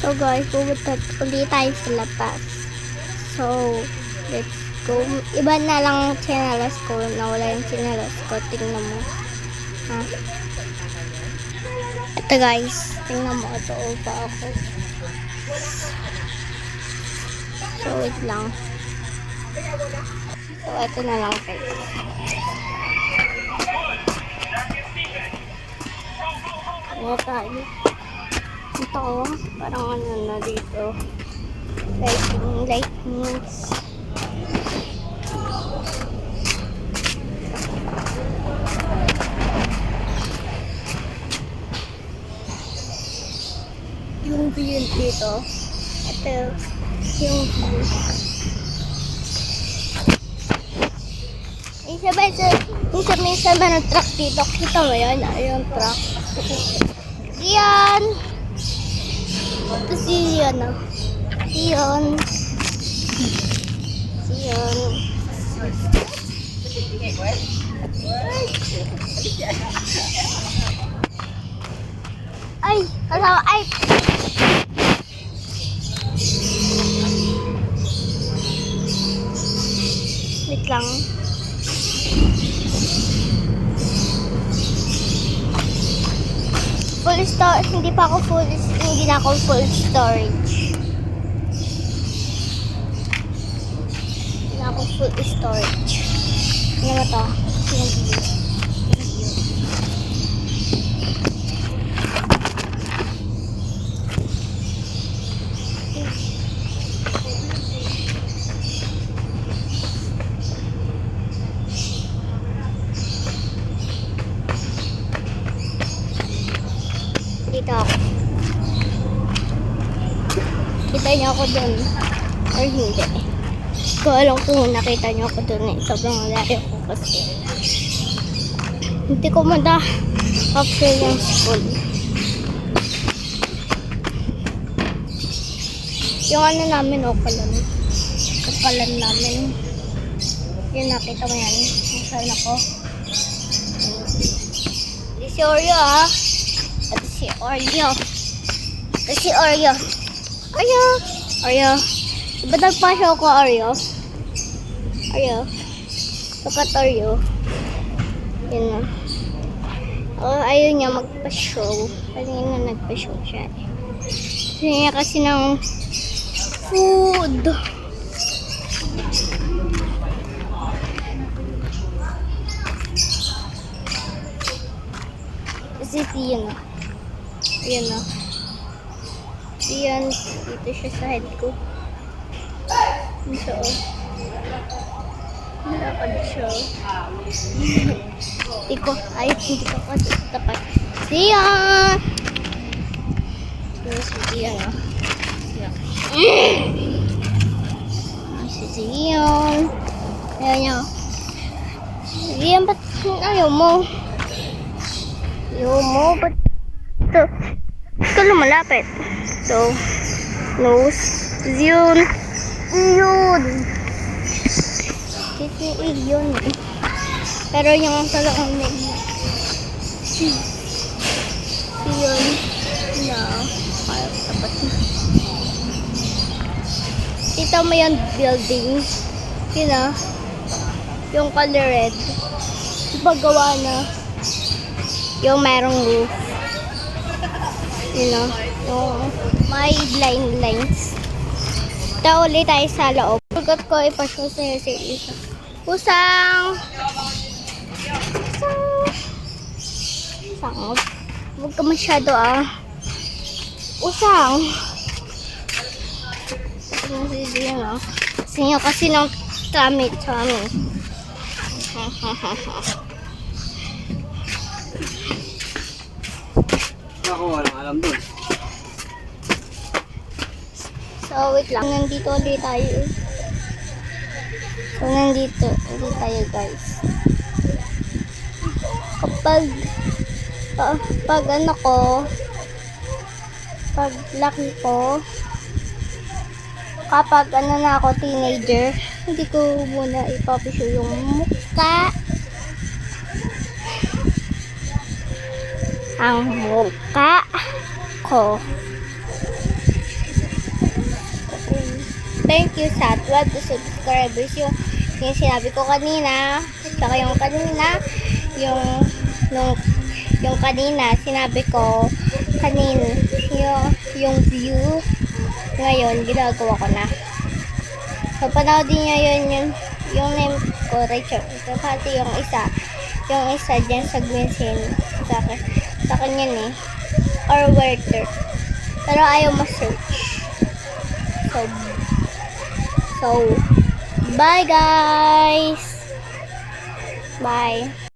So guys, pupunta ulit tayo sa labas. So, let's go. Iba na lang chinelas ko. Nawala yung chinelas ko. Tingnan mo. Ha? Ito guys. Tingnan mo. Ito pa ako. So, wait lang. So, ito na lang guys. Ano tayo? Ito, parang ano na dito. Lightnings. Yung view dito. Ito, yung view. Minsan may truck dito. Kita mo yan? Ayun, truck. Yan! Ito si ano. Yan. Yan. Ay! Kasama! Ay! Wait lang. Full storage. Hindi na ako full storage. Hindi na ako full storage. Ano ba to? Dito ako. Kita niyo ako dun. Or hindi. Ko alam kung nakita niyo ako dun eh. Sobrang layo ko kasi. Hindi ko capture yung school. Yung ano namin, kapalan namin. Yun, nakita mo yan. Nasaan ako? Di si Oreo ah. Ito si Oreo. Oreo. Diba nagpa-show ko, Oreo? Look at Oreo. Yun na. Oh, ayaw niya magpa-show. Kanina na nagpa-show siya. Gusto niya kasi ng food. Kasi yun na. Ayan na. Ayan, dito siya sa head ko. Dito o. Malakad siya. Hindi ko kasi tapat. Ayan! Ayan o. Ayan. Ayan niya. Ayan, ba't ayaw mo? Ba't ito? Ito lumalapit. So, nose. Yun. Yun. Pero yung talagang yun. Na. Tapat na. Kita mo yung building. Yun na. Yung color red. Paggawa na. Yung merong roof. You know, may blind lines. Ito ulit tayo sa loob. Pagkat ko ipashow sa'yo si isa. Usang. Huwag ka masyado ah. Usang. Sinyo kasi ng tummy. Ako walang alam doon. So, wait lang. Nandito ulit tayo. So, nandito ulit tayo, guys. Pag ano ko, pag laki ko, kapag ano na ako, teenager, hindi ko muna ipapisyo yung mukha. Ang mukha ko. thank you sa 12 subscribers. Yung sinabi ko kanina, tsaka yung kanina, yung kanina, sinabi ko kanina, yung view, ngayon, ginagawa ko na. So, panoodin nyo yung name ko, Rachel. So, pati yung isa dyan sa Gwinsin, sa kanya eh, or Werther. Pero ayaw ma-search. So, bye guys! Bye!